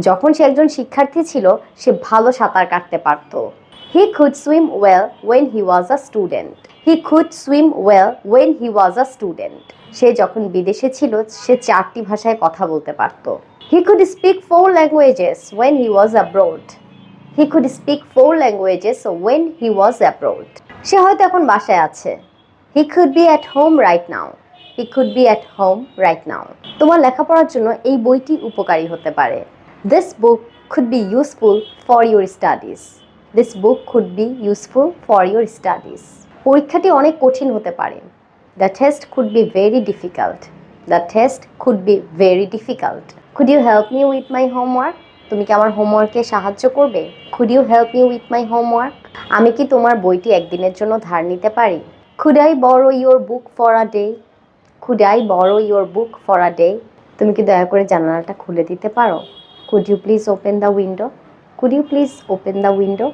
যখন সে একজন শিক্ষার্থী ছিল সে ভালো সাঁতার কাটতে পারত। He could swim well when he was a student. He could swim well when he was a student. সে যখন বিদেশে ছিল সে 4টি ভাষায় কথা বলতে পারত। He could speak 4 languages when he was abroad. He could speak 4 languages when he was abroad. সে হয়তো এখন বাসায় আছে। He could be at home right now. He could be at home right now. তোমার লেখাপড়ার জন্য এই বইটি উপকারী হতে পারে। This book could be useful for your studies. This book could be useful for your studies. পরীক্ষাটি অনেক কঠিন হতে পারে। The test could be very difficult. The test could be very difficult. Could you help me with my homework? তুমি কি আমার হোমওয়ার্কে সাহায্য করবে? Could you help me with my homework? আমি কি তোমার বইটি একদিনের জন্য ধার নিতে পারি? Could I borrow your book for a day? Could I borrow your book for a day? তুমি কি দয়া করে জানালাটা খুলে দিতে পারো? Could you please open the window? Could you please open the window?